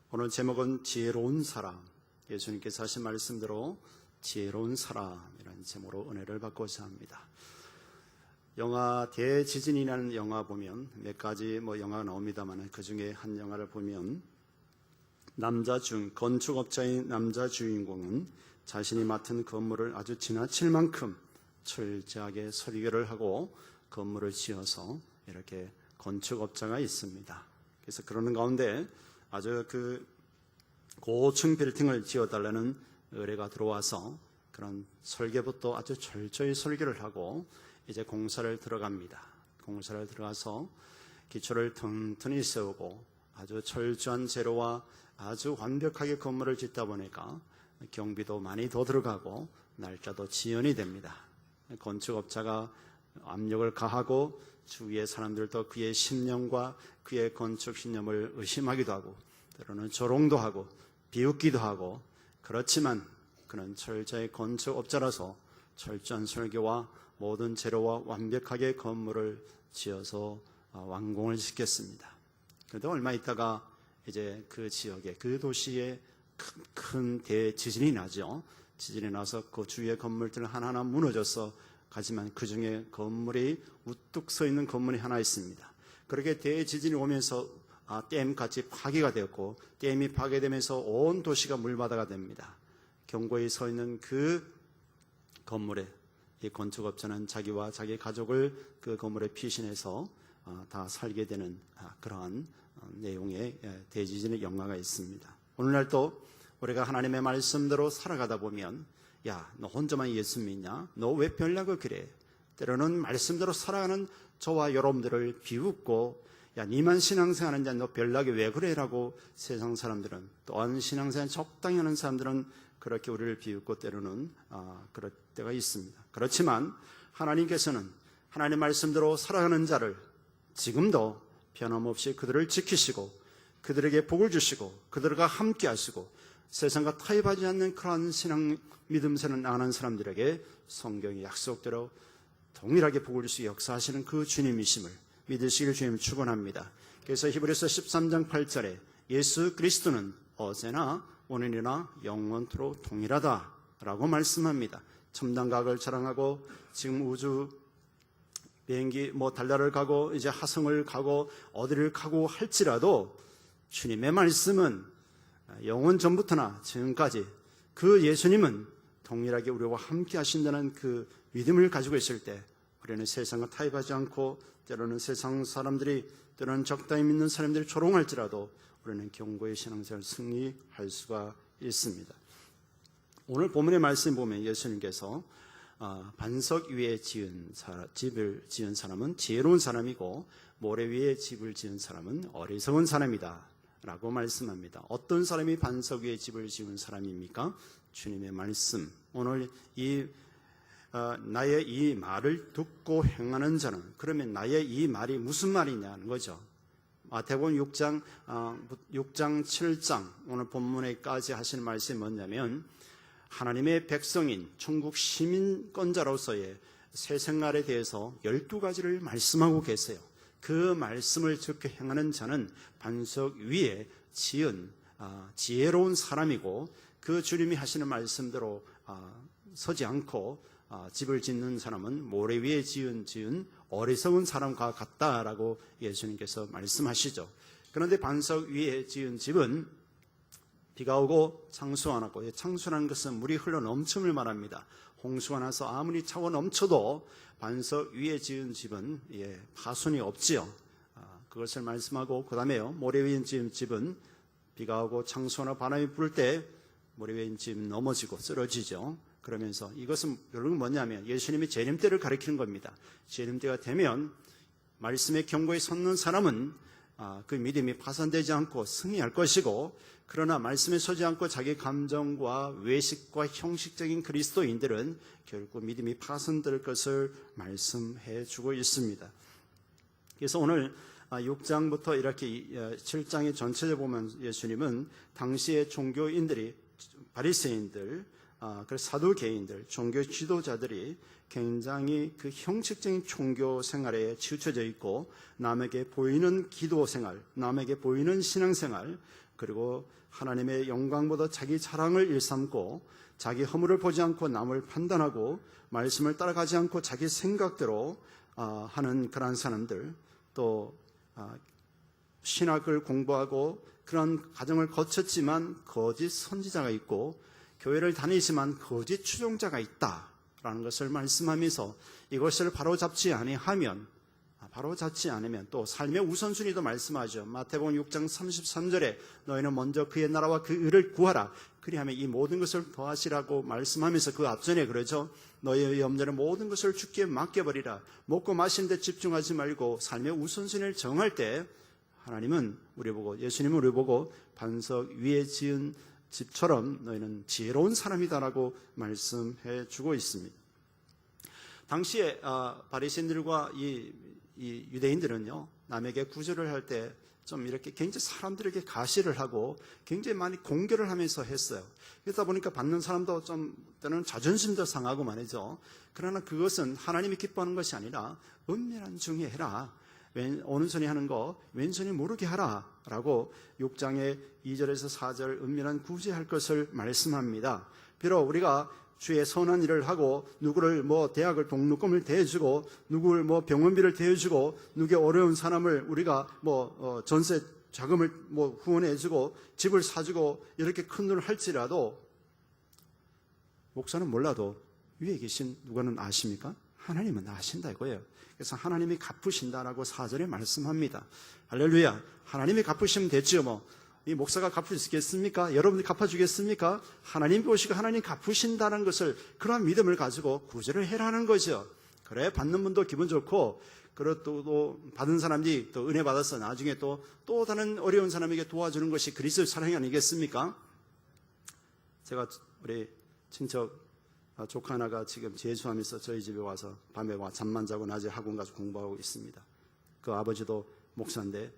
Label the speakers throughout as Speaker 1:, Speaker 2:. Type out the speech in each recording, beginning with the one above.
Speaker 1: 오늘 제목은 지혜로운 사람. 예수님께서 하신 말씀대로 지혜로운 사람이라는 제목으로 은혜를 받고자 합니다. 영화 대지진이라는 영화 보면 몇 가지 영화가 나옵니다만 그 중에 한 영화를 보면 건축업자인 남자 주인공은 자신이 맡은 건물을 아주 지나칠 만큼 철저하게 설계를 하고 건물을 지어서 이렇게 건축업자가 있습니다. 그래서 그러는 가운데 아주 고층 빌딩을 지어달라는 의뢰가 들어와서 그런 설계부터 아주 철저히 설계를 하고 이제 공사를 들어갑니다. 공사를 들어가서 기초를 튼튼히 세우고 아주 철저한 재료와 아주 완벽하게 건물을 짓다 보니까 경비도 많이 더 들어가고 날짜도 지연이 됩니다. 건축업자가 압력을 가하고 주위의 사람들도 그의 신념과 그의 건축 신념을 의심하기도 하고 때로는 조롱도 하고 비웃기도 하고, 그렇지만 그는 철저히 건축업자라서 철저한 설계와 모든 재료와 완벽하게 건물을 지어서 완공을 시켰습니다. 그런데 얼마 있다가 이제 그 지역에, 그 도시에 큰 대지진이 나죠. 지진이 나서 그 주위의 건물들 하나하나 무너져서 가지만 그 중에 건물이 우뚝 서 있는 건물이 하나 있습니다. 그렇게 대지진이 오면서 댐같이 파괴가 되었고, 댐이 파괴되면서 온 도시가 물바다가 됩니다. 경고에 서 있는 그 건물에 이 건축업자는 자기와 자기 가족을 그 건물에 피신해서 다 살게 되는 그러한 내용의 대지진의 영화가 있습니다. 오늘날 또 우리가 하나님의 말씀대로 살아가다 보면, 야, 너 혼자만 예수 믿냐? 너 왜 별나고 그래? 때로는 말씀대로 살아가는 저와 여러분들을 비웃고, 야, 니만 신앙생활하는데 너 별나게 왜 그래? 라고 세상 사람들은, 또한 신앙생활 적당히 하는 사람들은 그렇게 우리를 비웃고 때로는 그럴 때가 있습니다. 그렇지만 하나님께서는 하나님 말씀대로 살아가는 자를 지금도 변함없이 그들을 지키시고 그들에게 복을 주시고 그들과 함께 하시고 세상과 타협하지 않는 그러한 신앙 믿음새는 나가는 사람들에게 성경의 약속대로 동일하게 복을 주시고 역사하시는 그 주님이심을 믿으시길 주님을 축원합니다. 그래서 히브리서 13장 8절에 예수 그리스도는 어제나 오늘이나 영원토록 동일하다라고 말씀합니다. 첨단 과학을 자랑하고 지금 우주 비행기 달나라를 가고 이제 화성을 가고 어디를 가고 할지라도 주님의 말씀은 영원 전부터나 지금까지 그 예수님은 동일하게 우리와 함께 하신다는 그 믿음을 가지고 있을 때 우리는 세상과 타협하지 않고 때로는 세상 사람들이 때로는 적당히 믿는 사람들이 조롱할지라도 우리는 견고의 신앙생활을 승리할 수가 있습니다. 오늘 본문의 말씀 보면 예수님께서 반석 위에 집을 지은 사람은 지혜로운 사람이고 모래 위에 집을 지은 사람은 어리석은 사람이다 라고 말씀합니다. 어떤 사람이 반석 위에 집을 지은 사람입니까? 주님의 말씀. 오늘 나의 이 말을 듣고 행하는 자는, 그러면 나의 이 말이 무슨 말이냐는 거죠. 마태복음 6장 7장 오늘 본문에까지 하시는 말씀이 뭐냐면, 하나님의 백성인 천국 시민권자로서의 새 생활에 대해서 12가지를 말씀하고 계세요. 그 말씀을 듣고 행하는 자는 반석 위에 지은 지혜로운 사람이고, 그 주님이 하시는 말씀대로 서지 않고 집을 짓는 사람은 모래 위에 지은 어리석은 사람과 같다라고 예수님께서 말씀하시죠. 그런데 반석 위에 지은 집은 비가 오고 창수가 났고, 창수라는 것은 물이 흘러 넘침을 말합니다. 홍수가 나서 아무리 차고 넘쳐도 반석 위에 지은 집은 파손이 없지요. 그것을 말씀하고, 그 다음에요, 모래 위에 지은 집은 비가 오고 창수나 바람이 불 때 모래 위에 집은 넘어지고 쓰러지죠. 그러면서 이것은 결국은 뭐냐면 예수님이 재림 때를 가리키는 겁니다. 재림 때가 되면 말씀의 경고에 섰는 사람은 그 믿음이 파산되지 않고 승리할 것이고, 그러나 말씀에 서지 않고 자기 감정과 외식과 형식적인 그리스도인들은 결국 믿음이 파손될 것을 말씀해 주고 있습니다. 그래서 오늘 6장부터 이렇게 7장의 전체를 보면 예수님은 당시의 종교인들이, 바리새인들, 그래서 사두개인들, 종교 지도자들이 굉장히 그 형식적인 종교 생활에 치우쳐져 있고 남에게 보이는 기도 생활, 남에게 보이는 신앙 생활, 그리고 하나님의 영광보다 자기 자랑을 일삼고 자기 허물을 보지 않고 남을 판단하고 말씀을 따라가지 않고 자기 생각대로 하는 그런 사람들, 또 신학을 공부하고 그런 과정을 거쳤지만 거짓 선지자가 있고 교회를 다니지만 거짓 추종자가 있다라는 것을 말씀하면서 이것을 바로잡지 않으면 또 삶의 우선순위도 말씀하죠. 마태복음 6장 33절에 너희는 먼저 그의 나라와 그 의를 구하라. 그리하면 이 모든 것을 더하시라고 말씀하면서 그 앞전에 그러죠. 너희의 염려는 모든 것을 주께 맡겨버리라. 먹고 마시는 데 집중하지 말고 삶의 우선순위를 정할 때 하나님은 예수님은 우리 보고 반석 위에 지은 집처럼 너희는 지혜로운 사람이다라고 말씀해 주고 있습니다. 당시에 바리새인들과 이 유대인들은요, 남에게 구제를 할 때 좀 이렇게 굉장히 사람들에게 가시를 하고 굉장히 많이 공격을 하면서 했어요. 그러다 보니까 받는 사람도 좀 때는 자존심도 상하고 말이죠. 그러나 그것은 하나님이 기뻐하는 것이 아니라 은밀한 중에 해라. 오른손이 하는 거 왼손이 모르게 하라 라고 6장의 2절에서 4절 은밀한 구제할 것을 말씀합니다. 비록 우리가 주의 선한 일을 하고 누구를 대학을 등록금을 대주고 누구를 병원비를 대주고 누구의 어려운 사람을 우리가 전세 자금을 후원해주고 집을 사주고 이렇게 큰 일을 할지라도 목사는 몰라도 위에 계신 누구는 아십니까? 하나님은 아신다 이거예요. 그래서 하나님이 갚으신다라고 4절에 말씀합니다. 할렐루야. 하나님이 갚으시면 됐죠. 이 목사가 갚을 수 있겠습니까? 여러분이 갚아주겠습니까? 하나님 보시고 하나님 갚으신다는 것을 그러한 믿음을 가지고 구제를 해라는 거죠. 그래 받는 분도 기분 좋고 그리고 또 받은 사람이 또 은혜 받아서 나중에 또 다른 어려운 사람에게 도와주는 것이 그리스도의 사랑이 아니겠습니까? 제가 우리 친척 조카 하나가 지금 재수하면서 저희 집에 와서 밤에 잠만 자고 낮에 학원 가서 공부하고 있습니다. 그 아버지도 목사인데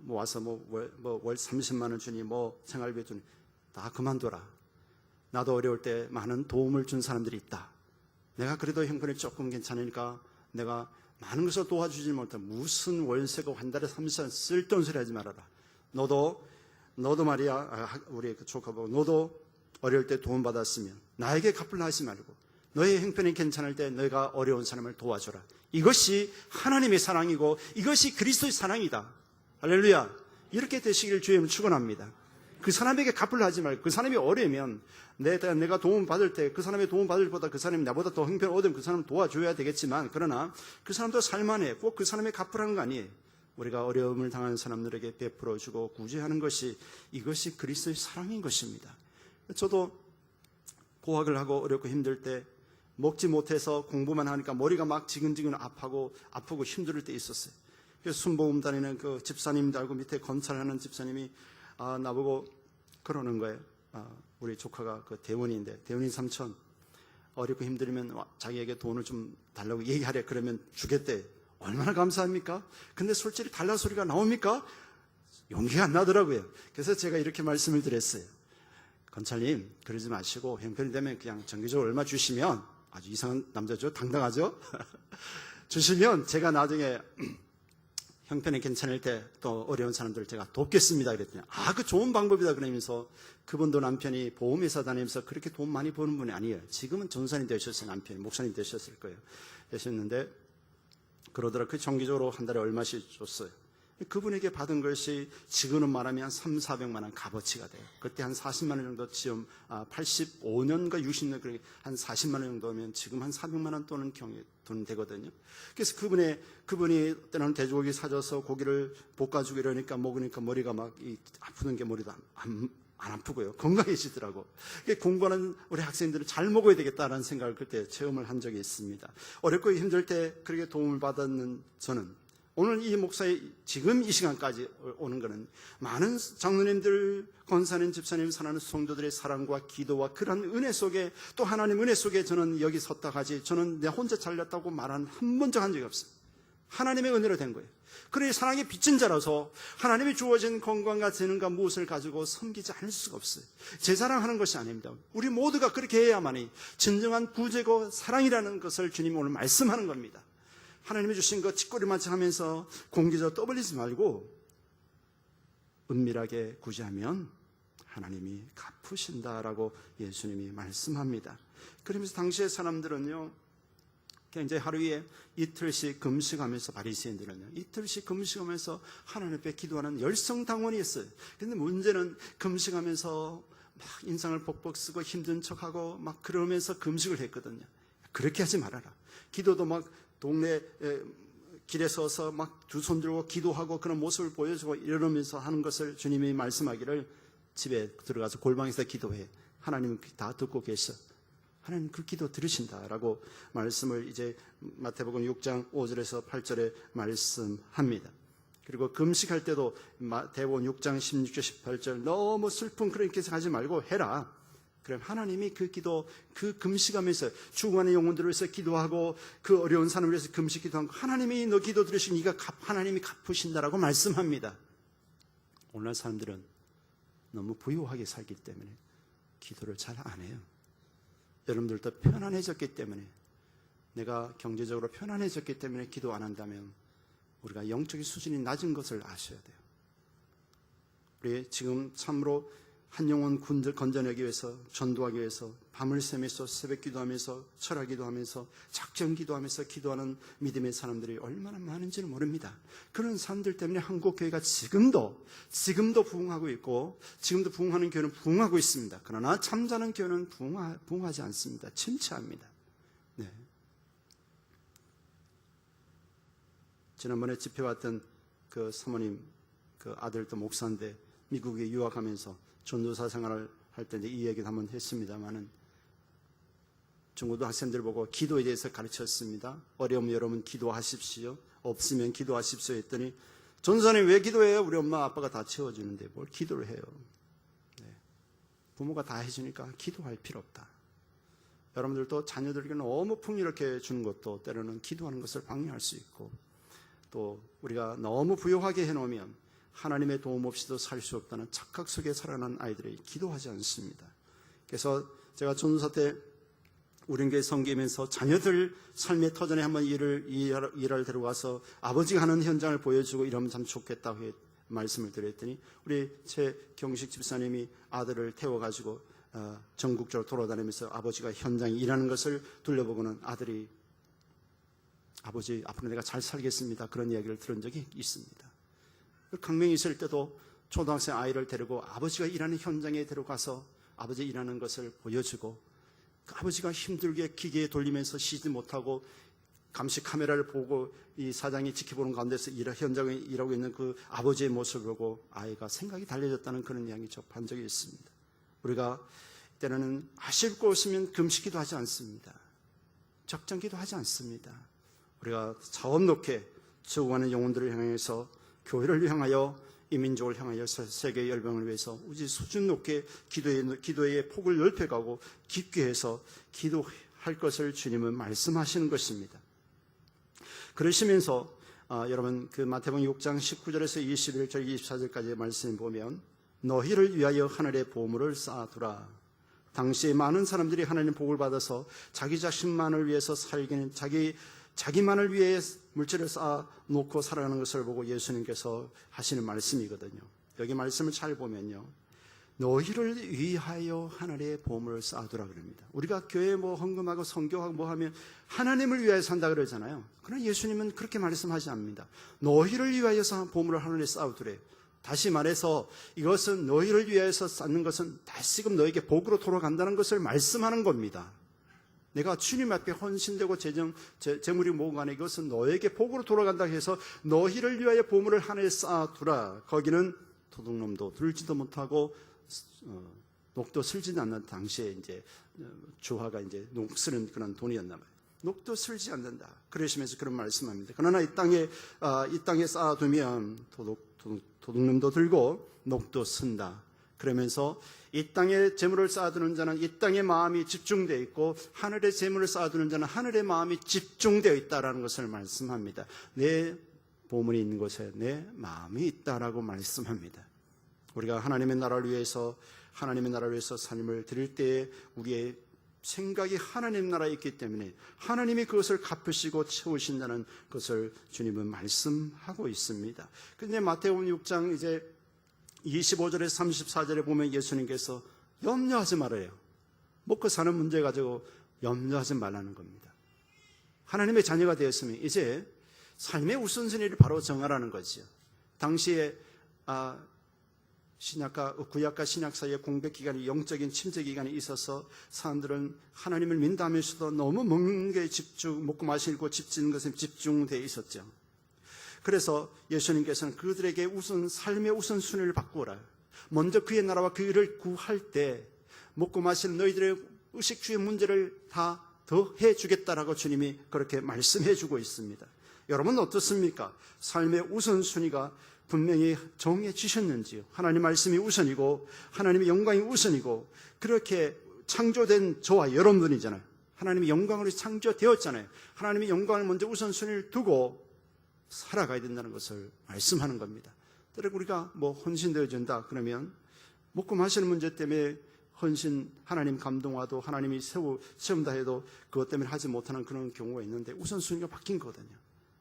Speaker 1: 와서 월 30만 원 주니 생활비 주니 다 그만둬라. 나도 어려울 때 많은 도움을 준 사람들이 있다. 내가 그래도 형편이 조금 괜찮으니까 내가 많은 것을 도와주지 못해 무슨 월세고 한 달에 30만 원 쓸데없는 소리 하지 말아라. 너도 말이야 우리 그 조카 보고 너도 어려울 때 도움 받았으면 나에게 갚으려 하지 말고 너의 형편이 괜찮을 때 너희가 어려운 사람을 도와줘라. 이것이 하나님의 사랑이고 이것이 그리스도의 사랑이다. 할렐루야. 이렇게 되시기를 주님은 축원합니다. 그 사람에게 갚으려 하지 말고 그 사람이 어려우면 내가 도움 받을 때 그 사람의 도움 받을 보다 그 사람이 나보다 더 형편 얻으면 그 사람을 도와줘야 되겠지만 그러나 그 사람도 살만해. 꼭 그 사람의 갚으라는 거 아니에요. 우리가 어려움을 당하는 사람들에게 베풀어주고 구제하는 것이 이것이 그리스도의 사랑인 것입니다. 저도 고학을 하고 어렵고 힘들 때 먹지 못해서 공부만 하니까 머리가 막 지근지근 아프고 힘들 때 있었어요. 그래서 순복음 다니는 그 집사님들하고 밑에 건설하는 집사님이 나보고 그러는 거예요. 우리 조카가 그 대원인데 대원인 삼촌 어렵고 힘들면 자기에게 돈을 좀 달라고 얘기하래. 그러면 주겠대. 얼마나 감사합니까? 근데 솔직히 달라 소리가 나옵니까? 용기가 안 나더라고요. 그래서 제가 이렇게 말씀을 드렸어요. 건찰님 그러지 마시고 형편이 되면 그냥 정기적으로 얼마 주시면 아주 이상한 남자죠. 당당하죠. 주시면 제가 나중에 형편이 괜찮을 때 또 어려운 사람들을 제가 돕겠습니다. 그랬더니 그 좋은 방법이다 그러면서 그분도 남편이 보험회사 다니면서 그렇게 돈 많이 버는 분이 아니에요. 지금은 전사님 되셨어요. 남편이 목사님 되셨을 거예요. 되셨는데 그러더라. 그 정기적으로 한 달에 얼마씩 줬어요. 그분에게 받은 것이 지금은 말하면 300~400만 원 값어치가 돼요. 그때 한 40만 원 정도 지금 85년과 60년 그렇게 한 40만 원 정도면 지금 한 400만 원 또는 돈 되거든요. 그래서 그분이 때는 돼지고기 사줘서 고기를 볶아주고 이러니까 먹으니까 머리가 막 아프는 게 머리도 안 아프고요. 건강해지더라고. 공부하는 우리 학생들은 잘 먹어야 되겠다라는 생각을 그때 체험을 한 적이 있습니다. 어렵고 힘들 때 그렇게 도움을 받았는 저는 오늘 이 목사의 지금 이 시간까지 오는 것은 많은 장로님들, 권사님, 집사님, 사랑하는 성도들의 사랑과 기도와 그런 은혜 속에 또 하나님 은혜 속에 저는 여기 섰다 가지 저는 내 혼자 잘렸다고 말한 한 번도 한 적이 없어요. 하나님의 은혜로 된 거예요. 그러니 사랑의 빚진 자라서 하나님이 주어진 건강과 재능과 무엇을 가지고 섬기지 않을 수가 없어요. 제 자랑하는 것이 아닙니다. 우리 모두가 그렇게 해야만이 진정한 구제고 사랑이라는 것을 주님이 오늘 말씀하는 겁니다. 하나님이 주신 것 찌꼬리만치 하면서 공기저 떠벌리지 말고 은밀하게 구제하면 하나님이 갚으신다라고 예수님이 말씀합니다. 그러면서 당시의 사람들은요, 굉장히 하루에 이틀씩 금식하면서, 바리새인들은요 이틀씩 금식하면서 하나님 앞에 기도하는 열성당원이었어요. 그런데 문제는 금식하면서 막 인상을 벅벅 쓰고 힘든 척하고 막 그러면서 금식을 했거든요. 그렇게 하지 말아라. 기도도 막 동네 길에 서서 막 두 손 들고 기도하고 그런 모습을 보여주고 이러면서 하는 것을 주님이 말씀하기를 집에 들어가서 골방에서 기도해. 하나님은 다 듣고 계셔. 하나님 그 기도 들으신다라고 말씀을 이제 마태복음 6장 5절에서 8절에 말씀합니다. 그리고 금식할 때도 마태복음 6장 16절 18절 너무 슬픈 그렇게 하지 말고 해라. 그럼 하나님이 그 기도, 그 금식하면서 죽어가는 영혼들을 위해서 기도하고 그 어려운 사람을 위해서 금식 기도하고 하나님이 너 기도 들으시니 하나님이 갚으신다라고 말씀합니다. 오늘날 사람들은 너무 부유하게 살기 때문에 기도를 잘 안 해요. 여러분들도 편안해졌기 때문에, 내가 경제적으로 편안해졌기 때문에 기도 안 한다면 우리가 영적인 수준이 낮은 것을 아셔야 돼요. 우리 지금 참으로 한 영혼 군들 건져내기 위해서, 전도하기 위해서 밤을 새면서 새벽 기도하면서 철학 기도하면서 작전 기도하면서 기도하는 믿음의 사람들이 얼마나 많은지를 모릅니다. 그런 사람들 때문에 한국교회가 지금도 부흥하고 있고, 지금도 부흥하는 교회는 부흥하고 있습니다. 그러나 잠자는 교회는 부흥하지 않습니다. 침체합니다. 네. 지난번에 집회 왔던 그 사모님, 그 아들도 목사인데 미국에 유학하면서 전도사 생활을 할 때 이 얘기도 한번 했습니다만은, 중고등 학생들 보고 기도에 대해서 가르쳤습니다. 어려우면 여러분 기도하십시오. 없으면 기도하십시오 했더니, 전도사님 왜 기도해요? 우리 엄마 아빠가 다 채워주는데 뭘 기도를 해요. 네. 부모가 다 해주니까 기도할 필요 없다. 여러분들도 자녀들에게 너무 풍요롭게 주는 것도 때로는 기도하는 것을 방해할 수 있고, 또 우리가 너무 부유하게 해놓으면 하나님의 도움 없이도 살 수 없다는 착각 속에 살아난 아이들이 기도하지 않습니다. 그래서 제가 전도사 때 우리 교회 섬기면서 자녀들 삶의 터전에 한번 일을 데려가서 아버지가 하는 현장을 보여주고 이러면 참 좋겠다고 말씀을 드렸더니, 우리 최경식 집사님이 아들을 태워가지고 전국적으로 돌아다니면서 아버지가 현장에 일하는 것을 둘러보고는 아들이, 아버지 앞으로 내가 잘 살겠습니다, 그런 이야기를 들은 적이 있습니다. 강명이 있을 때도 초등학생 아이를 데리고 아버지가 일하는 현장에 데려가서 아버지 일하는 것을 보여주고, 그 아버지가 힘들게 기계에 돌리면서 쉬지 못하고 감시 카메라를 보고 이 사장이 지켜보는 가운데서 현장에 일하고 있는 그 아버지의 모습을 보고 아이가 생각이 달라졌다는 그런 이야기 접한 적이 있습니다. 우리가 때로는 아쉽고 없으면 금식기도 하지 않습니다. 적정기도 하지 않습니다. 우리가 차원 높게 죽어가는 영혼들을 향해서, 교회를 향하여, 이민족을 향하여, 세계 열방을 위해서 우리 수준 높게 기도의 폭을 넓혀가고 깊게 해서 기도할 것을 주님은 말씀하시는 것입니다. 그러시면서 여러분 그 마태복음 6장 19절에서 21절 24절까지의 말씀을 보면, 너희를 위하여 하늘에 보물을 쌓아두라. 당시에 많은 사람들이 하나님 복을 받아서 자기 자신만을 위해서 살기는, 자기만을 위해 물질을 쌓아놓고 살아가는 것을 보고 예수님께서 하시는 말씀이거든요. 여기 말씀을 잘 보면요, 너희를 위하여 하늘에 보물을 쌓아두라 그럽니다. 우리가 교회에 헌금하고 선교하고 하면 하나님을 위하여 산다 그러잖아요. 그러나 예수님은 그렇게 말씀하지 않습니다. 너희를 위하여서 보물을 하늘에 쌓아두래. 다시 말해서 이것은 너희를 위하여서 쌓는 것은 다시금 너에게 복으로 돌아간다는 것을 말씀하는 겁니다. 내가 주님 앞에 헌신되고 재물이 모은 간에 이것은 너에게 복으로 돌아간다 해서 너희를 위하여 보물을 하늘에 쌓아두라. 거기는 도둑놈도 들지도 못하고 녹도 슬지 않는, 당시에 이제 주화가 이제 녹 쓰는 그런 돈이었나 봐요. 녹도 슬지 않는다. 그러시면서 그런 말씀합니다. 그러나 이 땅에 쌓아두면 도둑놈도 들고 녹도 쓴다. 그러면서 이 땅에 재물을 쌓아두는 자는 이 땅에 마음이 집중되어 있고 하늘에 재물을 쌓아두는 자는 하늘에 마음이 집중되어 있다라는 것을 말씀합니다. 내 보물이 있는 곳에 내 마음이 있다라고 말씀합니다. 우리가 하나님의 나라를 위해서 삶을 드릴 때에 우리의 생각이 하나님 나라에 있기 때문에 하나님이 그것을 갚으시고 채우신다는 것을 주님은 말씀하고 있습니다. 그런데 마태복음 6장 이제 25절에서 34절에 보면 예수님께서 염려하지 말아요. 먹고 사는 문제 가지고 염려하지 말라는 겁니다. 하나님의 자녀가 되었으면 이제 삶의 우선순위를 바로 정하라는 거죠. 당시에 구약과 신약 사이에 공백기간이, 영적인 침체기간이 있어서 사람들은 하나님을 민다하면서도 너무 먹는 게 먹고 마시고 집지는 것에 집중되어 있었죠. 그래서 예수님께서는 그들에게 삶의 우선순위를 바꾸라. 먼저 그의 나라와 그를 구할 때 먹고 마시는 너희들의 의식주의 문제를 다 더해 주겠다라고 주님이 그렇게 말씀해 주고 있습니다. 여러분 어떻습니까? 삶의 우선순위가 분명히 정해지셨는지요? 하나님 말씀이 우선이고 하나님의 영광이 우선이고 그렇게 창조된 저와 여러분들이잖아요. 하나님의 영광으로 창조되었잖아요. 하나님의 영광을 먼저 우선순위를 두고 살아가야 된다는 것을 말씀하는 겁니다. 때로 우리가 헌신되어진다 그러면 먹고 마시는 문제 때문에 하나님 감동하도 하나님이 세운다 해도 그것 때문에 하지 못하는 그런 경우가 있는데 우선순위가 바뀐 거거든요.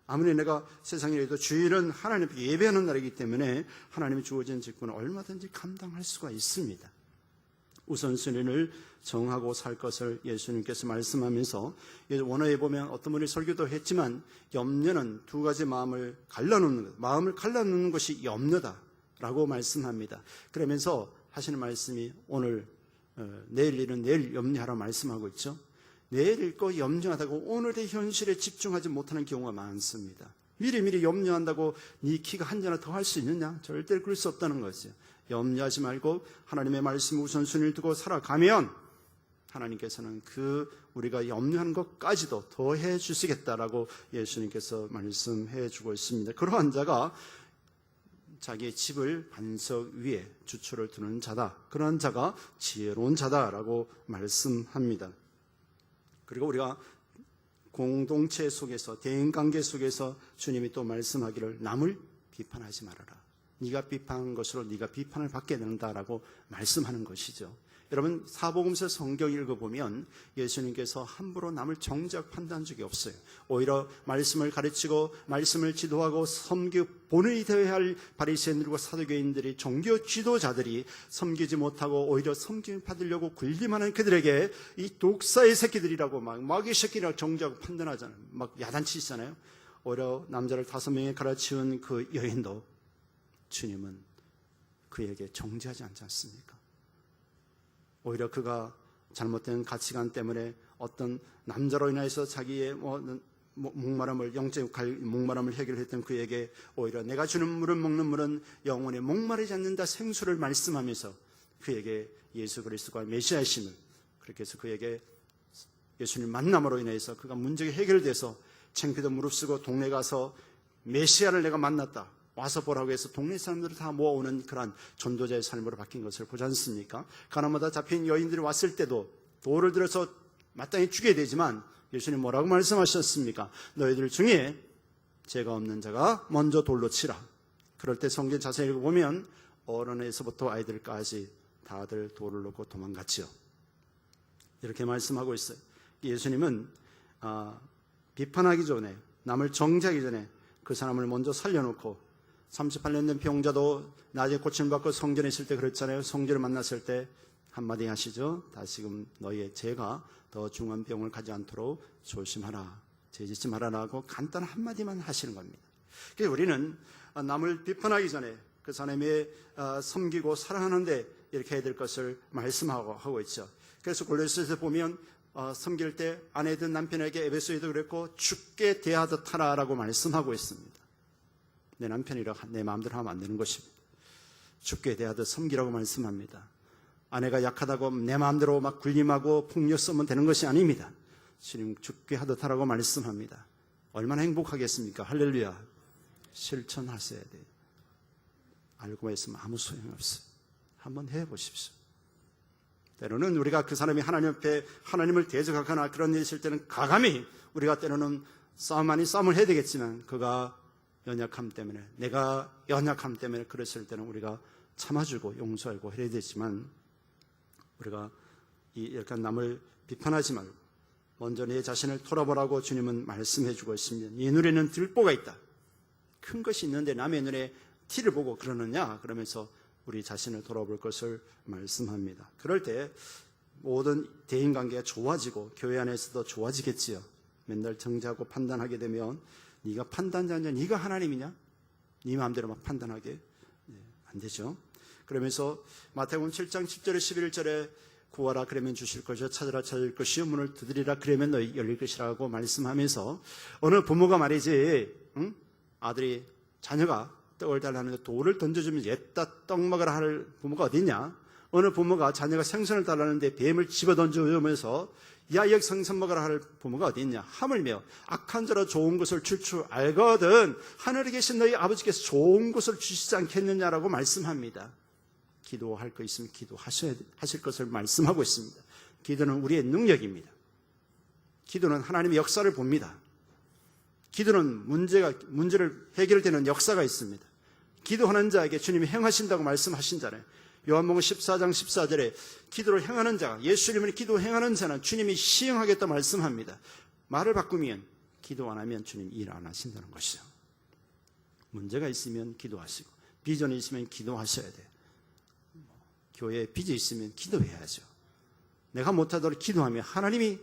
Speaker 1: 아무리 내가 세상에도 주일은 하나님께 예배하는 날이기 때문에 하나님이 주어진 직분을 얼마든지 감당할 수가 있습니다. 우선순위를 정하고 살 것을 예수님께서 말씀하면서 원어에 보면 어떤 분이 설교도 했지만 염려는 두 가지 마음을 갈라놓는 것, 마음을 갈라놓는 것이 염려다라고 말씀합니다. 그러면서 하시는 말씀이 오늘 내일 일은 내일 염려하라 말씀하고 있죠. 내일 거 염려하다고 오늘의 현실에 집중하지 못하는 경우가 많습니다. 미리미리 염려한다고 네 키가 한 잔을 더 할 수 있느냐? 절대 그럴 수 없다는 거죠. 염려하지 말고 하나님의 말씀 우선순위를 두고 살아가면 하나님께서는 우리가 염려하는 것까지도 더해 주시겠다라고 예수님께서 말씀해 주고 있습니다. 그러한 자가 자기의 집을 반석 위에 주초를 두는 자다. 그러한 자가 지혜로운 자다라고 말씀합니다. 그리고 우리가 공동체 속에서 대인관계 속에서 주님이 또 말씀하기를 남을 비판하지 말아라. 네가 비판한 것으로 네가 비판을 받게 된다라고 말씀하는 것이죠. 여러분 사복음서 성경 읽어보면 예수님께서 함부로 남을 정죄하고 판단한 적이 없어요. 오히려 말씀을 가르치고 말씀을 지도하고 본인이 되어야 할 바리새인들과 사두개인들이 종교 지도자들이 섬기지 못하고 오히려 섬김 받으려고 군림하는 그들에게 이 독사의 새끼들이라고 막 마귀 새끼라고 정죄하고 판단하잖아요. 막 야단치시잖아요. 오히려 남자를 5명에 갈아치운 그 여인도 주님은 그에게 정죄하지 않지 않습니까? 오히려 그가 잘못된 가치관 때문에 어떤 남자로 인해서 자기의 영적 목마름을 해결했던 그에게 오히려 내가 주는 물을 먹는 물은 영원히 목마르지 않는다 생수를 말씀하면서 그에게 예수 그리스도가 메시아이심을 그렇게 해서 그에게 예수님 만남으로 인해서 그가 문제가 해결돼서 창피도 무릅쓰고 동네 가서 메시아를 내가 만났다. 와서 보라고 해서 동네 사람들을 다 모아오는 그러한 전도자의 삶으로 바뀐 것을 보지 않습니까? 가나마다 잡힌 여인들이 왔을 때도 돌을 들어서 마땅히 죽여야 되지만 예수님 뭐라고 말씀하셨습니까? 너희들 중에 죄가 없는 자가 먼저 돌로 치라. 그럴 때 성경 자세히 읽어보면 어른에서부터 아이들까지 다들 돌을 놓고 도망갔지요. 이렇게 말씀하고 있어요. 예수님은 비판하기 전에 남을 정죄하기 전에 그 사람을 먼저 살려놓고 38년 된 병자도 낮에 고침을 받고 성전에 있을 때 그랬잖아요. 성전을 만났을 때 한마디 하시죠. 다시금 너희의 죄가 더 중한 병을 가지 않도록 조심하라. 죄짓지 말아라고 간단한 한마디만 하시는 겁니다. 그래서 우리는 남을 비판하기 전에 그 사람의 섬기고 사랑하는데 이렇게 해야 될 것을 말씀하고 있죠. 그래서 골로새서에 보면 섬길 때 아내든 남편에게 에베소에도 그랬고 죽게 대하듯 하라라고 말씀하고 있습니다. 내 남편이라 내 마음대로 하면 안 되는 것입니다. 죽게 대하듯 섬기라고 말씀합니다. 아내가 약하다고 내 마음대로 막 군림하고 폭력 쓰면 되는 것이 아닙니다. 주님 죽게 하듯 하라고 말씀합니다. 얼마나 행복하겠습니까? 할렐루야. 실천하셔야 돼요. 알고만 있으면 아무 소용이 없어요. 한번 해보십시오. 때로는 우리가 그 사람이 하나님 앞에 하나님을 대적하거나 그런 일이 있을 때는 가감히 우리가 때로는 싸움을 해야 되겠지만 그가 연약함 때문에, 내가 연약함 때문에 그랬을 때는 우리가 참아주고 용서하고 해야 되지만, 우리가 이렇게 남을 비판하지 말고 먼저 내 자신을 돌아보라고 주님은 말씀해 주고 있습니다. 네 눈에는 들보가 있다. 큰 것이 있는데 남의 눈에 티를 보고 그러느냐? 그러면서 우리 자신을 돌아볼 것을 말씀합니다. 그럴 때 모든 대인관계가 좋아지고 교회 안에서도 좋아지겠지요. 맨날 정죄하고 판단하게 되면 네가 판단자냐, 네가 하나님이냐, 네 마음대로 막 판단하게 안 되죠. 그러면서 마태복음 7장 10절에 11절에 구하라 그러면 주실 것이요, 찾으라 찾을 것이요, 문을 두드리라 그러면 너희 열릴 것이라고 말씀하면서, 어느 부모가 말이지, 아들이, 자녀가 떡을 달라는데 돌을 던져주면 옛다 떡 먹으라 할 부모가 어디 있냐? 어느 부모가 자녀가 생선을 달라는데 뱀을 집어 던져주면서 야, 여기 생선 먹으라 할 부모가 어디 있냐? 하물며 악한 자로 좋은 것을 줄 줄 알거든 하늘에 계신 너희 아버지께서 좋은 것을 주시지 않겠느냐라고 말씀합니다. 기도할 거 있으면 기도하실 것을 말씀하고 있습니다. 기도는 우리의 능력입니다. 기도는 하나님의 역사를 봅니다. 기도는 문제를 해결되는 역사가 있습니다. 기도하는 자에게 주님이 행하신다고 말씀하신잖아요. 요한복음 14장 14절에 기도를 행하는 자, 예수님을 기도 행하는 자는 주님이 시행하겠다 말씀합니다. 말을 바꾸면 기도 안 하면 주님 일 안 하신다는 것이죠. 문제가 있으면 기도하시고, 비전이 있으면 기도하셔야 돼요. 교회에 빚이 있으면 기도해야죠. 내가 못하도록 기도하면 하나님이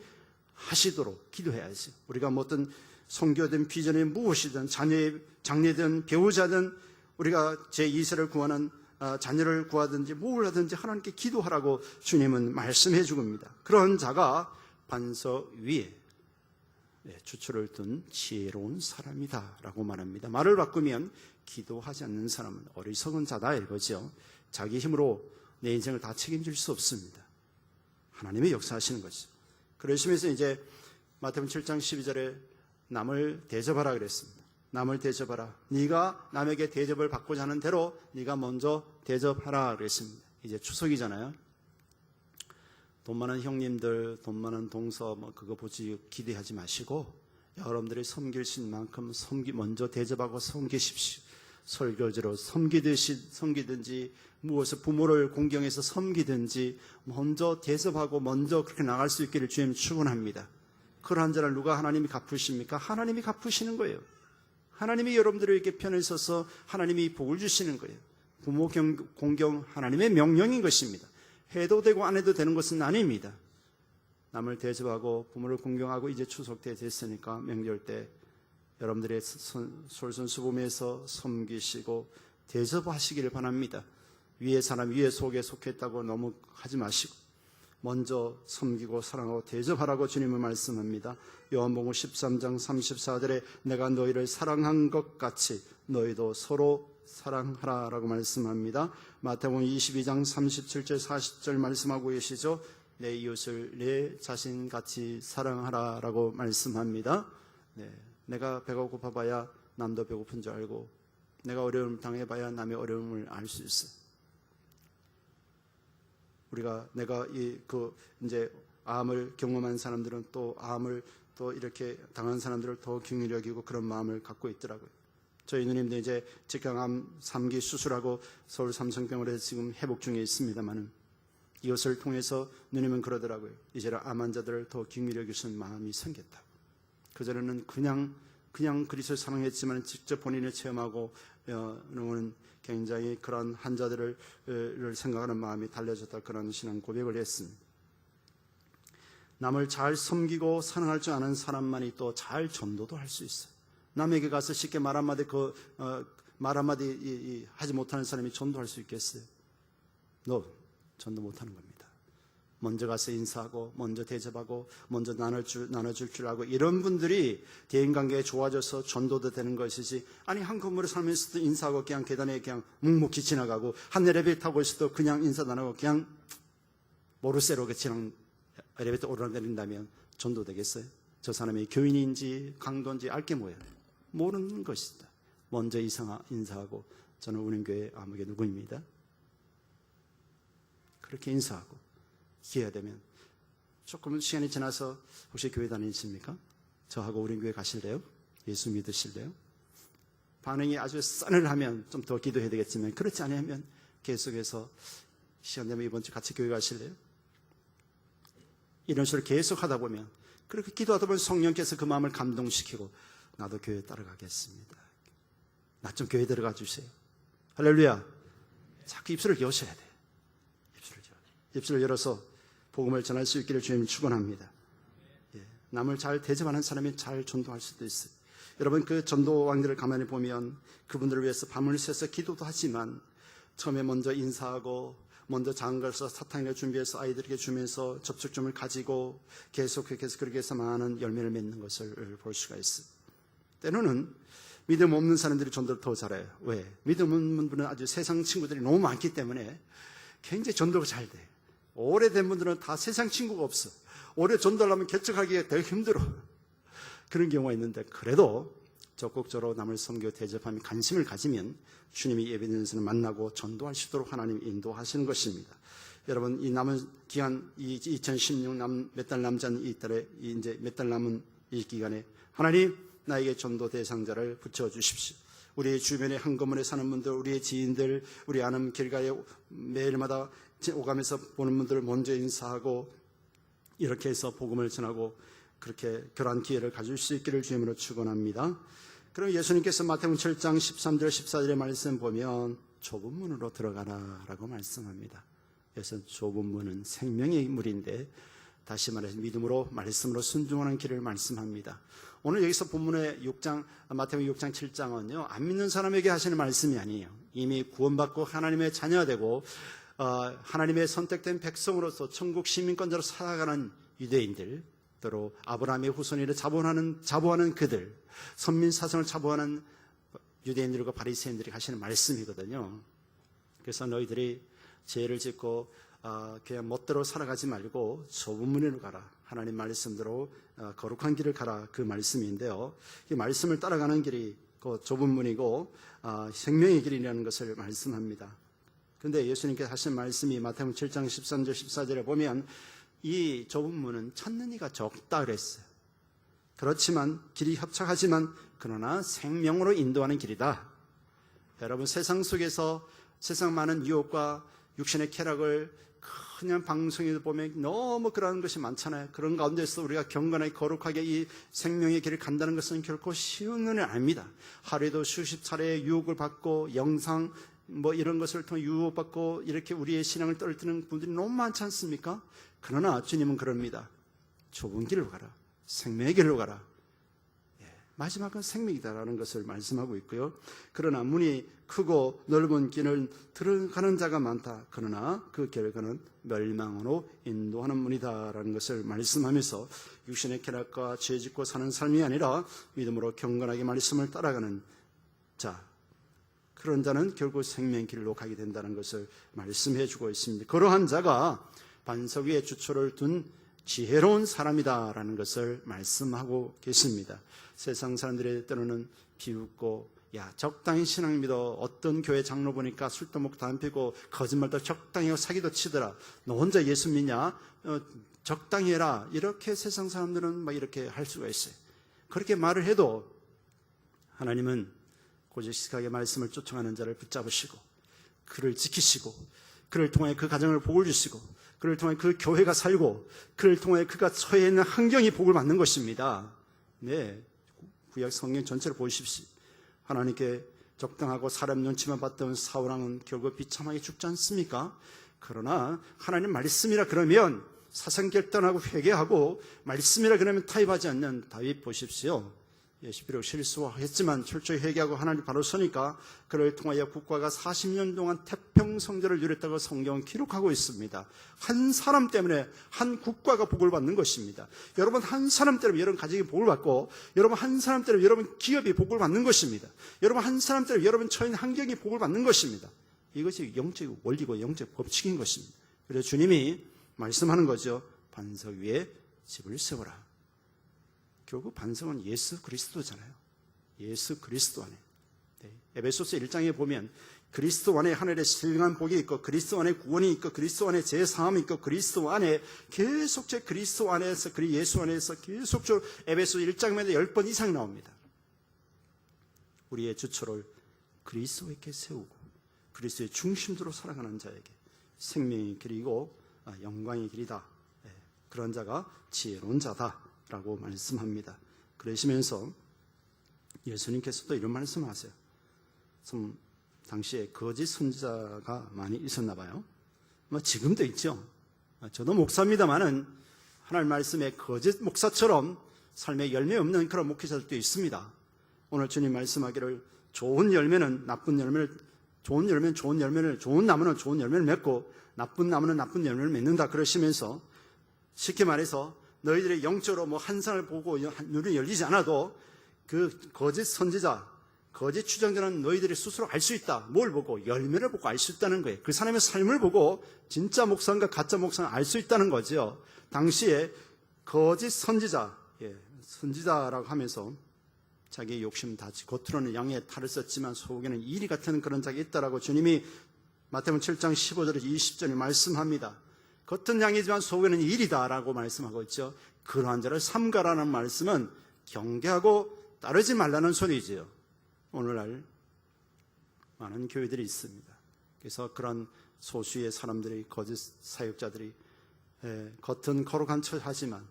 Speaker 1: 하시도록 기도해야죠. 우리가 뭐 어떤 선교든 비전이 무엇이든, 장례든 배우자든, 우리가 제2세를 구하는 자녀를 구하든지 뭘 하든지 하나님께 기도하라고 주님은 말씀해 주겁니다. 그런 자가 반석 위에 주초를 둔 지혜로운 사람이다 라고 말합니다. 말을 바꾸면 기도하지 않는 사람은 어리석은 자다 이거죠. 자기 힘으로 내 인생을 다 책임질 수 없습니다. 하나님의 역사하시는 거죠. 그러시면서 이제 마태복음 7장 12절에 남을 대접하라 그랬습니다. 남을 대접하라. 네가 남에게 대접을 받고자 하는 대로 네가 먼저 대접하라 그랬습니다. 이제 추석이잖아요. 돈 많은 형님들, 돈 많은 동서 그거 보지 기대하지 마시고 여러분들이 섬길 수 있는 만큼 먼저 대접하고 섬기십시오. 설교지로 섬기든지 무엇을 부모를 공경해서 섬기든지 먼저 대접하고 먼저 그렇게 나갈 수 있기를 주님 축원합니다. 그러한 자를 누가 하나님이 갚으십니까? 하나님이 갚으시는 거예요. 하나님이 여러분들에게 편에 서서 하나님이 복을 주시는 거예요. 부모 공경 하나님의 명령인 것입니다. 해도 되고 안 해도 되는 것은 아닙니다. 남을 대접하고 부모를 공경하고 이제 추석 때 됐으니까 명절 때 여러분들의 솔선수범해서 섬기시고 대접하시기를 바랍니다. 위에 사람 위에 속에 속했다고 너무 하지 마시고 먼저 섬기고 사랑하고 대접하라고 주님은 말씀합니다. 요한복음 13장 34절에 내가 너희를 사랑한 것 같이 너희도 서로 사랑하라라고 말씀합니다. 마태복음 22장 37절 40절 말씀하고 계시죠. 내 이웃을 내 자신같이 사랑하라라고 말씀합니다. 내가 배가 고파봐야 남도 배고픈 줄 알고 내가 어려움을 당해봐야 남의 어려움을 알 수 있어요. 내가 이제 암을 경험한 사람들은 또 암을 또 이렇게 당한 사람들을 더 긍휼히 여기고 그런 마음을 갖고 있더라고요. 저희 누님도 이제 직경암 3기 수술하고 서울 삼성병원에서 지금 회복 중에 있습니다만은 이것을 통해서 누님은 그러더라고요. 이제는 암 환자들을 더 긍휼히 여기시는 마음이 생겼다고. 그전에는 그냥 그리스도를 사랑했지만 직접 본인을 체험하고 는 굉장히 그런 환자들을 생각하는 마음이 달라졌다, 그런 신앙 고백을 했습니다. 남을 잘 섬기고 사랑할 줄 아는 사람만이 또 잘 전도도 할 수 있어요. 남에게 가서 쉽게 말 한마디 하지 못하는 사람이 전도할 수 있겠어요? 전도 못하는 겁니다. 먼저 가서 인사하고 먼저 대접하고 먼저 나눠줄 줄 알고 이런 분들이 대인관계가 좋아져서 전도도 되는 것이지, 아니 한 건물에 살면서도 인사하고 그냥 계단에 그냥 묵묵히 지나가고 한 엘리베이터 타고 있어도 그냥 인사도 안 하고 그냥 모르쇠로 그냥 엘리베이터 오르락내린다면 전도 되겠어요? 저 사람이 교인인지 강도인지 알게 뭐예요? 모르는 것이다. 먼저 인사하고 저는 우리교회 아무개 누구입니다. 그렇게 인사하고 기회가 되면 조금 시간이 지나서 혹시 교회 다니십니까? 저하고 우리 교회 가실래요? 예수 믿으실래요? 반응이 아주 싸늘하면 좀 더 기도해야 되겠지만 그렇지 않으면 계속해서 시간 되면 이번 주 같이 교회 가실래요? 이런 식으로 계속 하다 보면 그렇게 기도하다 보면 성령께서 그 마음을 감동시키고 나도 교회 따라가겠습니다. 나 좀 교회 들어가 주세요. 할렐루야. 자꾸 입술을 여셔야 돼. 입술을 열어서 복음을 전할 수 있기를 주님 축원합니다. 남을 잘 대접하는 사람이 잘 전도할 수도 있어요. 여러분 그 전도왕들을 가만히 보면 그분들을 위해서 밤을 새서 기도도 하지만 처음에 먼저 인사하고 먼저 작은 것을 사탕을 준비해서 아이들에게 주면서 접촉점을 가지고 계속해서 그렇게 해서 많은 열매를 맺는 것을 볼 수가 있어요. 때로는 믿음 없는 사람들이 전도를 더 잘해요. 왜? 믿음 없는 분은 아주 세상 친구들이 너무 많기 때문에 굉장히 전도가 잘 돼. 오래된 분들은 다 세상 친구가 없어. 오래 전도하려면 개척하기가 되게 힘들어. 그런 경우가 있는데 그래도 적극적으로 남을 섬기고 대접하며 관심을 가지면 주님이 예배드리는 사람을 만나고 전도할 수 있도록 하나님이 인도하시는 것입니다. 여러분 이 남은 기간, 이 2016 몇 달 남은 이 달에 이제 몇 달 남은 이 기간에 하나님 나에게 전도 대상자를 붙여 주십시오. 우리 주변에 한 건물에 사는 분들, 우리의 지인들, 우리 아는 길가에 매일마다 오가면서 보는 분들을 먼저 인사하고 이렇게 해서 복음을 전하고 그렇게 그러한 기회를 가질 수 있기를 주님으로 축원합니다. 그럼 예수님께서 마태복음 7장 13절 14절의 말씀 보면 좁은 문으로 들어가라 라고 말씀합니다. 그래서 좁은 문은 생명의 문인데 다시 말해서 믿음으로 말씀으로 순종하는 길을 말씀합니다. 오늘 여기서 본문의 마태복음 6장 7장은요 안 믿는 사람에게 하시는 말씀이 아니에요. 이미 구원받고 하나님의 자녀가 되고 하나님의 선택된 백성으로서 천국 시민권자로 살아가는 유대인들, 또 아브라함의 후손이라 자부하는 그들, 선민 사상을 자부하는 유대인들과 바리새인들이 하시는 말씀이거든요. 그래서 너희들이 죄를 짓고 그냥 멋대로 살아가지 말고 좁은 문으로 가라. 하나님 말씀대로 거룩한 길을 가라. 그 말씀인데요. 이 말씀을 따라가는 길이 그 좁은 문이고 생명의 길이라는 것을 말씀합니다. 그런데 예수님께서 하신 말씀이 마태복음 7장 13절 14절에 보면 이 좁은 문은 찾는 이가 적다 그랬어요. 그렇지만 길이 협착하지만 그러나 생명으로 인도하는 길이다. 여러분 세상 속에서 세상 많은 유혹과 육신의 쾌락을 그냥 방송에서 보면 너무 그런 것이 많잖아요. 그런 가운데서 우리가 경건하게 거룩하게 이 생명의 길을 간다는 것은 결코 쉬운 일은 아닙니다. 하루에도 수십 차례 유혹을 받고 영상 이런 것을 통해 유혹받고 이렇게 우리의 신앙을 떨어뜨리는 분들이 너무 많지 않습니까? 그러나 주님은 그럽니다. 좁은 길로 가라. 생명의 길로 가라. 마지막은 생명이다라는 것을 말씀하고 있고요. 그러나 문이 크고 넓은 길을 들어가는 자가 많다. 그러나 그 결과는 멸망으로 인도하는 문이다라는 것을 말씀하면서 육신의 쾌락과 죄 짓고 사는 삶이 아니라 믿음으로 경건하게 말씀을 따라가는 자, 그런 자는 결국 생명의 길로 가게 된다는 것을 말씀해 주고 있습니다. 그러한 자가 반석 위에 주초를 둔 지혜로운 사람이다라는 것을 말씀하고 계십니다. 세상 사람들의 때로는 비웃고 야 적당히 신앙 믿어. 어떤 교회 장로 보니까 술도 먹고 담배 피고 거짓말도 적당히 하고 사기도 치더라. 너 혼자 예수 믿냐? 적당히 해라. 이렇게 세상 사람들은 막 이렇게 할 수가 있어요. 그렇게 말을 해도 하나님은 고지식하게 말씀을 쫓아가는 자를 붙잡으시고 그를 지키시고 그를 통해 그 가정을 복을 주시고 그를 통해 그 교회가 살고 그를 통해 그가 처해 있는 환경이 복을 받는 것입니다. 네, 구약 성경 전체를 보십시오. 하나님께 적당하고 사람 눈치만 봤던 사울왕은 결국 비참하게 죽지 않습니까? 그러나 하나님 말씀이라 그러면 사상결단하고 회개하고 말씀이라 그러면 타협하지 않는 다윗 보십시오. 비록 실수했지만 철저히 회개하고 하나님 바로 서니까 그를 통하여 국가가 40년 동안 태평성대를 누렸다고 성경은 기록하고 있습니다. 한 사람 때문에 한 국가가 복을 받는 것입니다. 여러분 한 사람 때문에 여러분 가정이 복을 받고 여러분 한 사람 때문에 여러분 기업이 복을 받는 것입니다. 여러분 한 사람 때문에 여러분 처인 환경이 복을 받는 것입니다. 이것이 영적 원리고 영적 법칙인 것입니다. 그래서 주님이 말씀하는 거죠. 반석 위에 집을 세워라. 결국 반석은 예수 그리스도잖아요. 예수 그리스도 안에. 네. 에베소서 1장에 보면 그리스도 안에 하늘의 신령한 복이 있고 그리스도 안에 구원이 있고 그리스도 안에 제사함이 있고 그리스도 안에 계속적으로 그리스도 안에서 예수 안에서 계속적으로 에베소 1장마다 10번 이상 나옵니다. 우리의 주초를 그리스도에게 세우고 그리스도의 중심으로 살아가는 자에게 생명의 길이고 영광의 길이다. 그런 자가 지혜로운 자다라고 말씀합니다. 그러시면서 예수님께서도 이런 말씀하세요. 좀 당시에 거짓 선지자가 많이 있었나 봐요. 지금도 있죠. 저도 목사입니다만은 하나님 말씀에 거짓 목사처럼 삶에 열매 없는 그런 목회자들도 있습니다. 오늘 주님 말씀하기를 좋은 열매는 나쁜 열매를, 좋은 열매는 좋은 열매를, 좋은 나무는 좋은 열매를 맺고 나쁜 나무는 나쁜 열매를 맺는다 그러시면서 쉽게 말해서 너희들의 영적으로 한 산을 보고 눈이 열리지 않아도 그 거짓 선지자, 거짓 추정자는 너희들이 스스로 알 수 있다. 뭘 보고? 열매를 보고 알 수 있다는 거예요. 그 사람의 삶을 보고 진짜 목사인가 가짜 목사인가 알 수 있다는 거죠. 당시에 거짓 선지자, 선지자라고 하면서 자기의 욕심 다지 겉으로는 양의 탈을 썼지만 속에는 이리 같은 그런 자가 있다라고 주님이 마태복음 7장 15절에서 20절에 말씀합니다. 겉은 양이지만 속에는 일이다라고 말씀하고 있죠. 그러한 자를 삼가라는 말씀은 경계하고 따르지 말라는 소리지요. 오늘날 많은 교회들이 있습니다. 그래서 그런 소수의 사람들이, 거짓 사역자들이 겉은 거룩한 척 하지만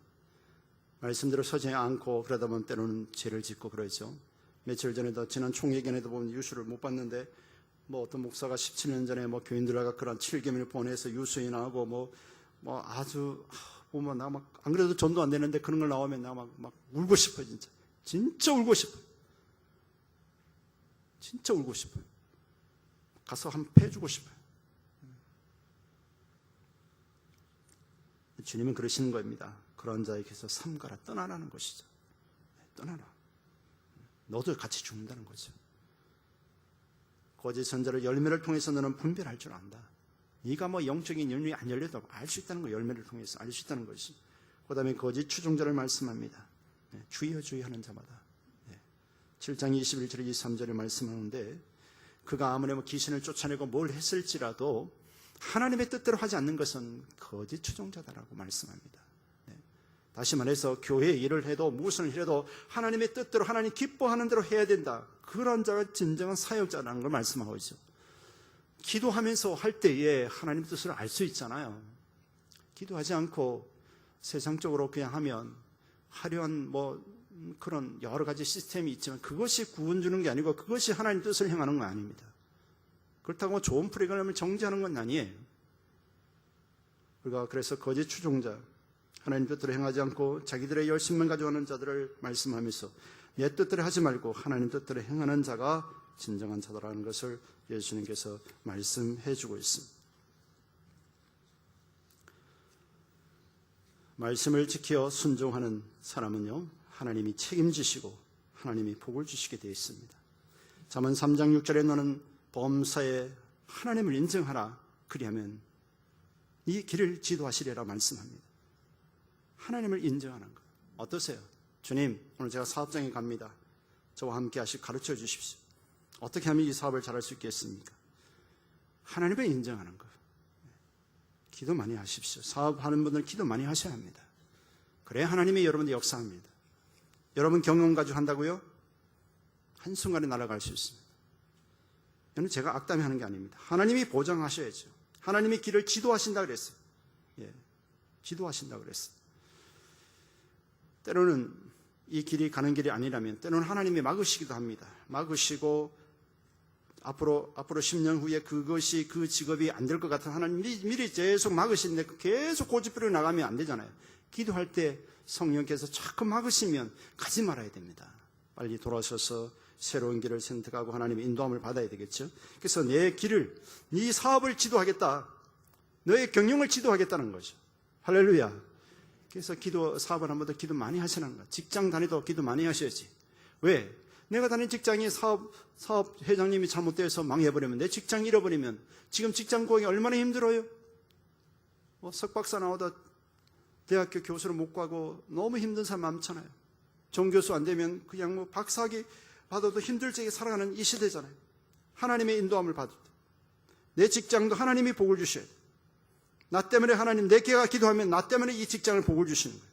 Speaker 1: 말씀대로 서지 않고 그러다 보면 때로는 죄를 짓고 그러죠. 며칠 전에도 지난 총회견에도 보면 유수를 못 받는데 어떤 목사가 17년 전에 교인들과 그런 7계명을 보내서 유수인하고 아주 보면 나 안 그래도 전도 안 되는데 그런 걸 나오면 나 막 울고 싶어요. 진짜 울고 싶어요. 진짜 울고 싶어요. 가서 한번 패주고 싶어요. 주님은 그러시는 겁니다. 그런 자에게서 삼가라, 떠나라는 것이죠. 떠나라. 너도 같이 죽는다는 거죠. 거짓 선자를 열매를 통해서 너는 분별할 줄 안다. 네가 영적인 열매가 안 열려도 알 수 있다는 거, 열매를 통해서 알 수 있다는 것이. 그 다음에 거짓 추종자를 말씀합니다. 주의여 주의하는 자마다. 7장 21절 23절에 말씀하는데 그가 아무리 귀신을 쫓아내고 뭘 했을지라도 하나님의 뜻대로 하지 않는 것은 거짓 추종자다라고 말씀합니다. 다시 말해서 교회 일을 해도 무엇을 해도 하나님의 뜻대로 하나님 기뻐하는 대로 해야 된다. 그런 자가 진정한 사역자라는 걸 말씀하고 있죠. 기도하면서 할 때에 하나님 뜻을 알 수 있잖아요. 기도하지 않고 세상적으로 그냥 하면 화려한 그런 여러 가지 시스템이 있지만 그것이 구원 주는 게 아니고 그것이 하나님 뜻을 행하는 건 아닙니다. 그렇다고 좋은 프로그램을 정지하는 건 아니에요. 우리가 그래서 거짓 추종자, 하나님 뜻대로 행하지 않고 자기들의 열심만 가져오는 자들을 말씀하면서 내 뜻대로 하지 말고 하나님 뜻대로 행하는 자가 진정한 자다라는 것을 예수님께서 말씀해 주고 있습니다. 말씀을 지켜 순종하는 사람은요, 하나님이 책임지시고 하나님이 복을 주시게 되어 있습니다. 잠언 3장 6절에 너는 범사에 하나님을 인정하라. 그리하면 이 길을 지도하시리라 말씀합니다. 하나님을 인정하는 것. 어떠세요? 주님, 오늘 제가 사업장에 갑니다. 저와 함께 가르쳐 주십시오. 어떻게 하면 이 사업을 잘할 수 있겠습니까? 하나님을 인정하는 것. 기도 많이 하십시오. 사업하는 분들은 기도 많이 하셔야 합니다. 그래야 하나님이 여러분들 역사합니다. 여러분 경험 가지고 한다고요? 한순간에 날아갈 수 있습니다. 이건 제가 악담이 하는 게 아닙니다. 하나님이 보장하셔야죠. 하나님이 길을 지도하신다 그랬어요. 지도하신다 그랬어요. 때로는 이 길이 가는 길이 아니라면 때로는 하나님이 막으시기도 합니다. 막으시고 앞으로 10년 후에 그것이 그 직업이 안 될 것 같은 하나님 미리 계속 막으시는데 계속 고집부려 나가면 안 되잖아요. 기도할 때 성령께서 자꾸 막으시면 가지 말아야 됩니다. 빨리 돌아서서 새로운 길을 선택하고 하나님의 인도함을 받아야 되겠죠. 그래서 내 길을, 네 사업을 지도하겠다. 너의 경영을 지도하겠다는 거죠. 할렐루야. 그래서 사업을 한 번 더 기도 많이 하시는 거야. 직장 다니도 기도 많이 하셔야지. 왜? 내가 다니는 직장이 사업 회장님이 잘못되어서 망해버리면, 내 직장 잃어버리면, 지금 직장 구하기 얼마나 힘들어요? 석박사 나오다 대학교 교수를 못 가고 너무 힘든 사람 많잖아요. 정교수 안 되면 그냥 박사학위 받아도 힘들게 살아가는 이 시대잖아요. 하나님의 인도함을 받을 때, 내 직장도 하나님이 복을 주셔야 돼. 나 때문에 하나님, 내가 기도하면 나 때문에 이 직장을 복을 주시는 거예요.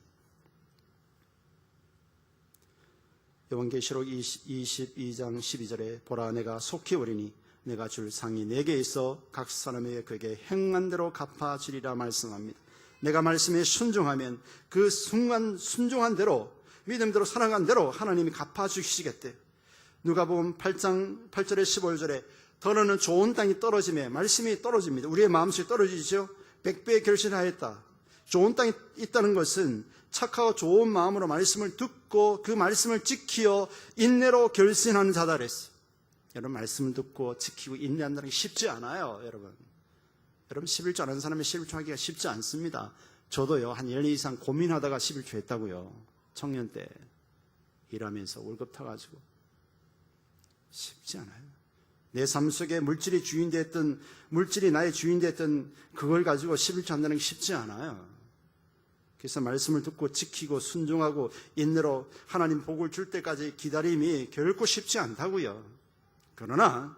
Speaker 1: 요한계시록 22장 12절에 보라 내가 속히 오리니 내가 줄 상이 내게 있어 각 사람에게 그에게 행한 대로 갚아주리라 말씀합니다. 내가 말씀에 순종하면 그 순간 순종한 대로, 믿음대로 살아간 대로 하나님이 갚아주시겠대요. 누가복음 8장 8절에 15절에 더러는 좋은 땅이 떨어짐에, 말씀이 떨어집니다. 우리의 마음속에 떨어지죠. 100배의 결실하였다. 좋은 땅이 있다는 것은 착하고 좋은 마음으로 말씀을 듣고 그 말씀을 지키어 인내로 결신하는 자다 그랬어요. 여러분, 말씀을 듣고 지키고 인내한다는 게 쉽지 않아요. 여러분 11조 안 하는 사람이 11조 하기가 쉽지 않습니다. 저도요 한 1년 이상 고민하다가 11조 했다고요. 청년 때 일하면서 월급 타가지고. 쉽지 않아요. 내 삶 속에 물질이 주인되었던, 물질이 나의 주인되었던 그걸 가지고 11조 한다는 게 쉽지 않아요. 그래서 말씀을 듣고 지키고 순종하고 인내로 하나님 복을 줄 때까지 기다림이 결코 쉽지 않다고요. 그러나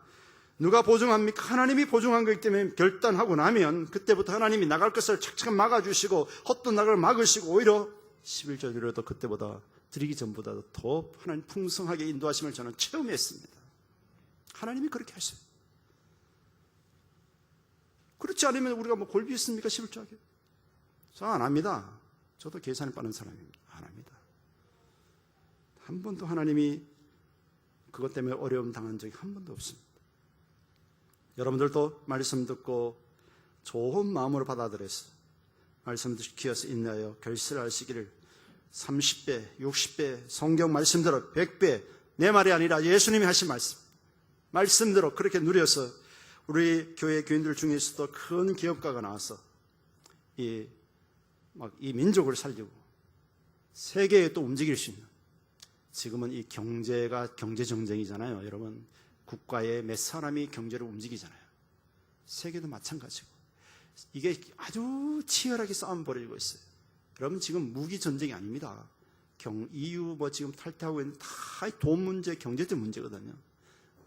Speaker 1: 누가 보증합니까? 하나님이 보증한 거기 때문에 결단하고 나면 그때부터 하나님이 나갈 것을 착착 막아주시고 헛돈 나갈 막으시고 오히려 11조 드려도 그때보다 드리기 전보다도 더 하나님 풍성하게 인도하심을 저는 체험했습니다. 하나님이 그렇게 하셔요. 그렇지 않으면 우리가 뭐 골비 있습니까? 11조 하게. 저 안 합니다. 저도 계산이 빠른 사람입니다. 안 합니다. 한 번도 하나님이 그것 때문에 어려움 당한 적이 한 번도 없습니다. 여러분들도 말씀 듣고 좋은 마음으로 받아들여서 말씀 지켜서 인내하여 결실하시기를 30배, 60배, 성경 말씀대로 100배, 내 말이 아니라 예수님이 하신 말씀대로 그렇게 누려서 우리 교회 교인들 중에서도 큰 기업가가 나와서 이 민족을 살리고 세계에 또 움직일 수 있는, 지금은 이 경제가 경제 정쟁이잖아요. 여러분, 국가의 몇 사람이 경제를 움직이잖아요. 세계도 마찬가지고 이게 아주 치열하게 싸움 벌어지고 있어요. 여러분, 지금 무기 전쟁이 아닙니다. EU 지금 탈퇴하고 있는 다 돈 문제, 경제적 문제거든요.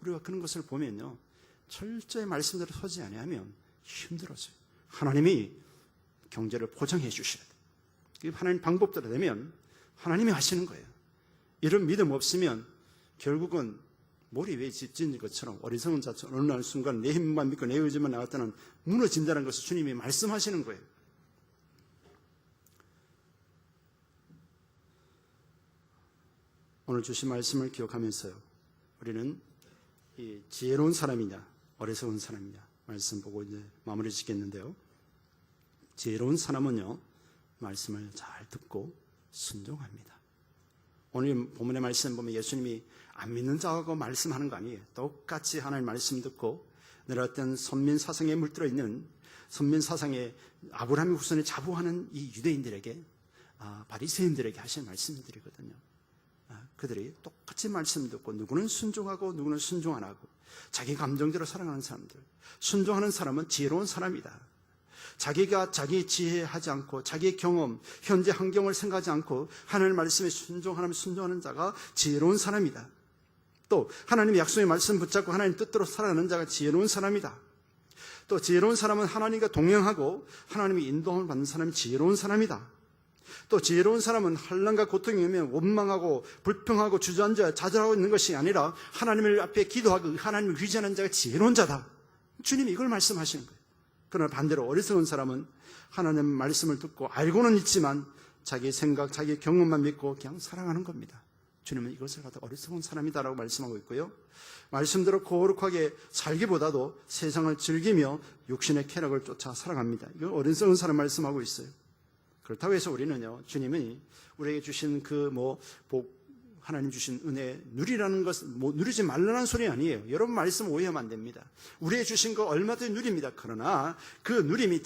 Speaker 1: 우리가 그런 것을 보면요, 철저히 말씀대로 서지 아니하면 힘들어져요. 하나님이 경제를 보장해 주셔야 돼요. 하나님 방법대로 되면 하나님이 하시는 거예요. 이런 믿음 없으면 결국은 머리 위에 짓진 것처럼 어리석은 자처럼 어느 순간 내 힘만 믿고 내 의지만 나갈 때는 무너진다는 것을 주님이 말씀하시는 거예요. 오늘 주신 말씀을 기억하면서요, 우리는 이 지혜로운 사람이냐 어리석은 사람이냐 말씀 보고 이제 마무리 짓겠는데요, 지혜로운 사람은요 말씀을 잘 듣고 순종합니다. 오늘 본문의 말씀 보면 예수님이 안 믿는 자하고 말씀하는 거 아니에요. 똑같이 하나님 말씀 듣고 내려왔던 선민 사상에 물들어 있는, 선민 사상에 아브라함의 후손에 자부하는 이 유대인들에게, 바리새인들에게 하신 말씀들이거든요. 그들이 똑같이 말씀 듣고 누구는 순종하고 누구는 순종 안 하고 자기 감정대로 살아가는 사람들, 순종하는 사람은 지혜로운 사람이다. 자기가 자기 지혜하지 않고 자기의 경험, 현재 환경을 생각하지 않고 하나님의 말씀에 순종하는 자가 지혜로운 사람이다. 또 하나님의 약속의 말씀 붙잡고 하나님 뜻대로 살아가는 자가 지혜로운 사람이다. 또 지혜로운 사람은 하나님과 동행하고 하나님의 인도함을 받는 사람이 지혜로운 사람이다. 또 지혜로운 사람은 환난과 고통이 오면 원망하고 불평하고 주저앉아 좌절하고 있는 것이 아니라 하나님을 앞에 기도하고 하나님을 의지하는 자가 지혜로운 자다. 주님이 이걸 말씀하시는 거예요. 그러나 반대로 어리석은 사람은 하나님 말씀을 듣고 알고는 있지만 자기 생각, 자기 경험만 믿고 그냥 살아가는 겁니다. 주님은 이것을 갖다 어리석은 사람이다라고 말씀하고 있고요, 말씀대로 거룩하게 살기보다도 세상을 즐기며 육신의 쾌락을 쫓아 살아갑니다. 이건 어리석은 사람 말씀하고 있어요. 그렇다고 해서 우리는요, 주님이 우리에게 주신 하나님 주신 은혜 누리라는 것은 누리지 말라는 소리 아니에요. 여러분 말씀 오해하면 안 됩니다. 우리에게 주신 거 얼마든지 누립니다. 그러나 그 누림이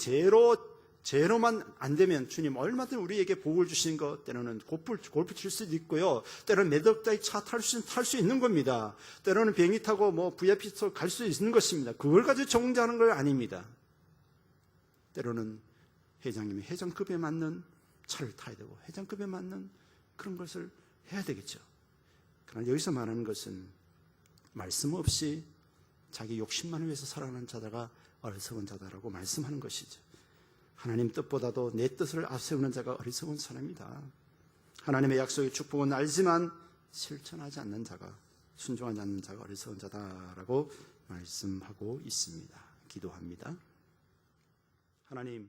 Speaker 1: 제로만 안 되면 주님 얼마든지 우리에게 복을 주신 것, 때로는 골프 칠 수도 있고요, 때로는 몇 억짜리 차 탈 수 있는 겁니다. 때로는 비행기 타고 VIP 갈 수 있는 것입니다. 그걸 가지고 정죄하는 건 아닙니다. 때로는 회장님이 회장급에 맞는 차를 타야 되고 회장급에 맞는 그런 것을 해야 되겠죠. 그러나 여기서 말하는 것은 말씀 없이 자기 욕심만을 위해서 살아가는 자가 어리석은 자다라고 말씀하는 것이죠. 하나님 뜻보다도 내 뜻을 앞세우는 자가 어리석은 사람이다. 하나님의 약속의 축복은 알지만 실천하지 않는 자가, 순종하지 않는 자가 어리석은 자다라고 말씀하고 있습니다. 기도합니다. 하나님,